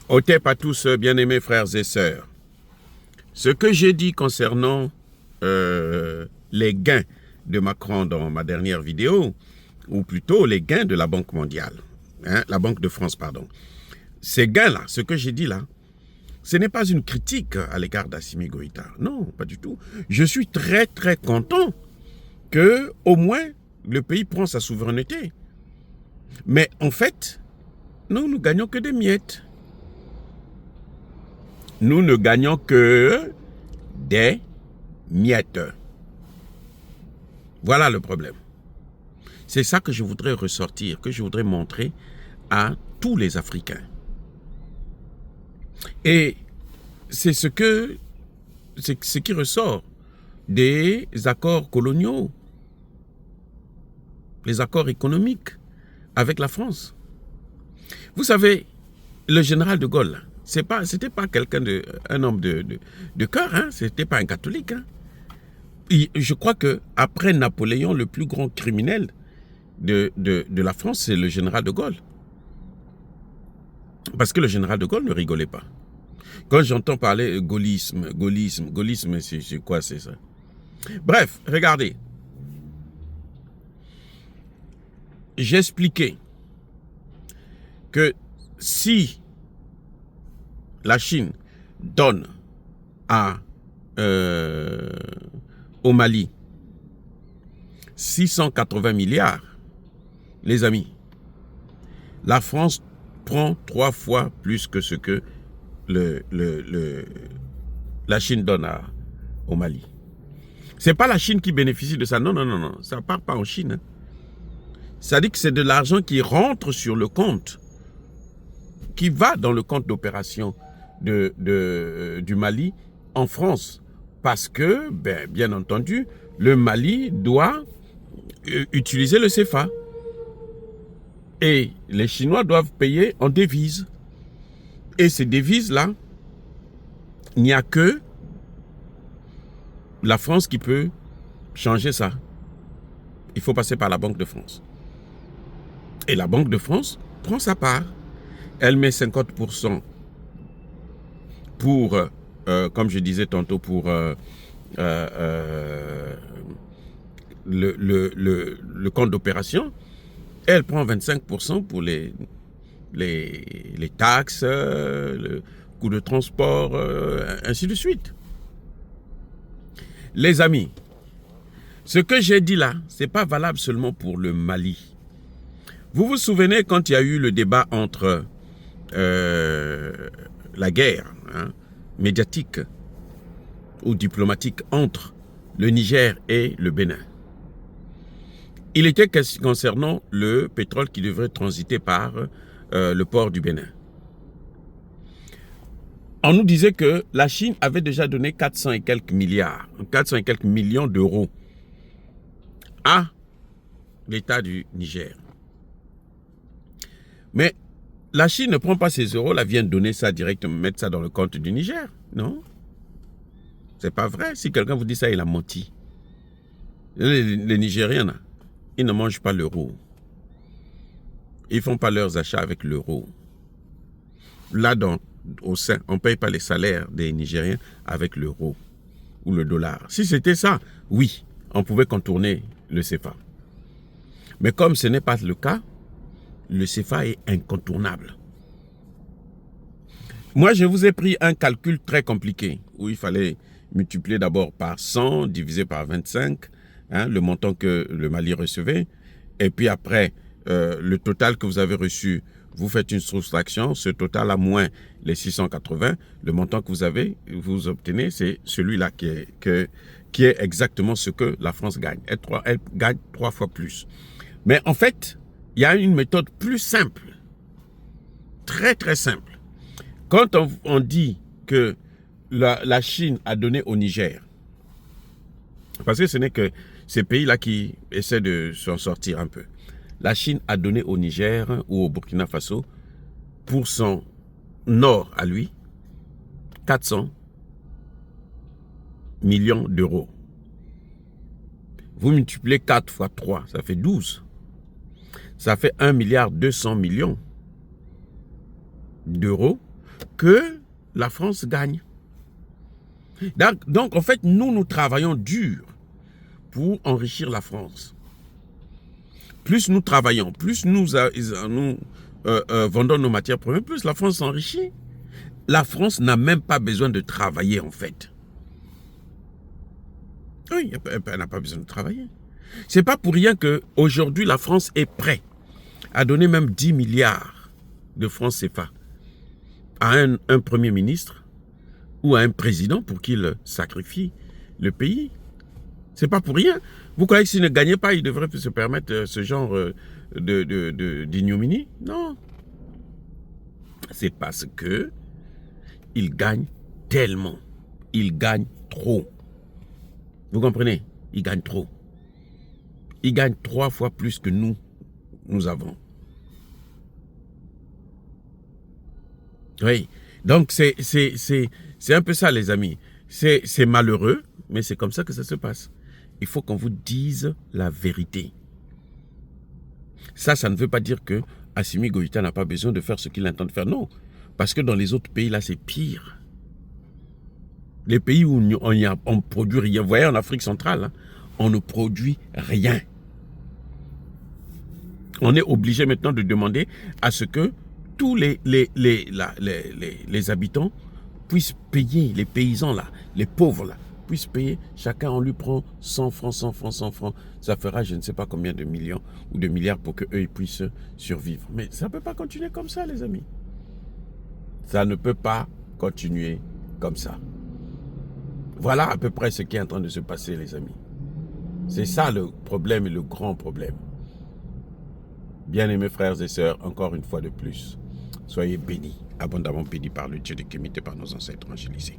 Otep à tous, bien-aimés frères et sœurs. Ce que j'ai dit concernant les gains de Macron dans ma dernière vidéo, ou plutôt les gains de la Banque mondiale, la Banque de France, pardon. Ces gains-là, ce que j'ai dit là, ce n'est pas une critique à l'égard d'Assimi Goïta. Non, pas du tout. Je suis très très content que au moins le pays prend sa souveraineté. Mais en fait, nous ne gagnons que des miettes. Nous ne gagnons que des miettes. Voilà le problème. C'est ça que je voudrais ressortir, que je voudrais montrer à tous les Africains. Et c'est ce qui ressort des accords coloniaux, les accords économiques avec la France. Vous savez, le général de Gaulle, c'était pas un homme de cœur, hein, c'était pas un catholique. Hein. Je crois que après Napoléon, le plus grand criminel de la France, c'est le général de Gaulle. Parce que le général de Gaulle ne rigolait pas. Quand j'entends parler gaullisme, c'est quoi, c'est ça? Bref, regardez. J'expliquais que si la Chine donne au Mali 680 milliards, les amis, la France prend 3 fois plus que ce que la Chine donne au Mali. C'est pas la Chine qui bénéficie de ça. Non, non, non, non. Ça ne part pas en Chine. Hein. Ça dit que c'est de l'argent qui rentre sur le compte, qui va dans le compte d'opération du Mali en France. Parce que, bien entendu, le Mali doit utiliser le CFA. Et les Chinois doivent payer en devises. Et ces devises-là, il n'y a que la France qui peut changer ça. Il faut passer par la Banque de France. Et la Banque de France prend sa part. Elle met 50% pour, comme je disais tantôt, pour le compte d'opération. Elle prend 25% pour les taxes, le coût de transport, ainsi de suite. Les amis, ce que j'ai dit là, ce n'est pas valable seulement pour le Mali. Vous vous souvenez quand il y a eu le débat entre la guerre médiatique ou diplomatique entre le Niger et le Bénin. Il était concernant le pétrole qui devrait transiter par le port du Bénin. On nous disait que la Chine avait déjà donné 400 et quelques millions d'euros à l'État du Niger. Mais la Chine ne prend pas ces euros, elle vient donner ça directement, mettre ça dans le compte du Niger. Non, c'est pas vrai. Si quelqu'un vous dit ça, il a menti. Les Nigériens, là, ils ne mangent pas l'euro. Ils ne font pas leurs achats avec l'euro. Là, au sein, on ne paye pas les salaires des Nigériens avec l'euro ou le dollar. Si c'était ça, oui, on pouvait contourner le CFA. Mais comme ce n'est pas le cas, le CFA est incontournable. Moi, je vous ai pris un calcul très compliqué où il fallait multiplier d'abord par 100, diviser par 25, le montant que le Mali recevait. Et puis après, le total que vous avez reçu, vous faites une soustraction. Ce total à moins les 680, le montant que vous obtenez, c'est celui-là qui est exactement ce que la France gagne. Elle gagne 3 fois plus. Mais en fait, il y a une méthode plus simple, très très simple. Quand on dit que la Chine a donné au Niger, parce que ce n'est que ces pays-là qui essaient de s'en sortir un peu. La Chine a donné au Niger ou au Burkina Faso, pour son nord à lui, 400 millions d'euros. Vous multipliez 4 fois 3, ça fait 12. Ça fait 1,2 milliard d'euros que la France gagne. Donc en fait, nous travaillons dur pour enrichir la France. Plus nous travaillons, plus nous vendons nos matières premières, plus la France s'enrichit. La France n'a même pas besoin de travailler en fait. Oui, elle n'a pas besoin de travailler. C'est pas pour rien qu'aujourd'hui la France est prête à donner même 10 milliards de francs CFA à un premier ministre ou à un président pour qu'il sacrifie le pays. C'est pas pour rien. Vous croyez que s'il ne gagnait pas, il devrait se permettre ce genre d'ignominie? Non. C'est parce que il gagne tellement. Il gagne trop. Vous comprenez? Il gagne trop. Il gagne 3 fois plus que nous avons. Oui. Donc, c'est un peu ça, les amis. C'est malheureux, mais c'est comme ça que ça se passe. Il faut qu'on vous dise la vérité. Ça ne veut pas dire que Assimi Goïta n'a pas besoin de faire ce qu'il entend faire. Non. Parce que dans les autres pays, là, c'est pire. Les pays où on produit rien. Vous voyez, en Afrique centrale, hein, on ne produit rien. On est obligé maintenant de demander à ce que tous les habitants puissent payer, les paysans là, les pauvres là, puissent payer. Chacun, on lui prend 100 francs, 100 francs, 100 francs. Ça fera je ne sais pas combien de millions ou de milliards pour qu'eux puissent survivre. Mais ça ne peut pas continuer comme ça, les amis. Ça ne peut pas continuer comme ça. Voilà à peu près ce qui est en train de se passer, les amis. C'est ça le problème et le grand problème. Bien-aimés frères et sœurs, encore une fois de plus, soyez bénis, abondamment bénis par le Dieu de Kémite et par nos ancêtres angélisés.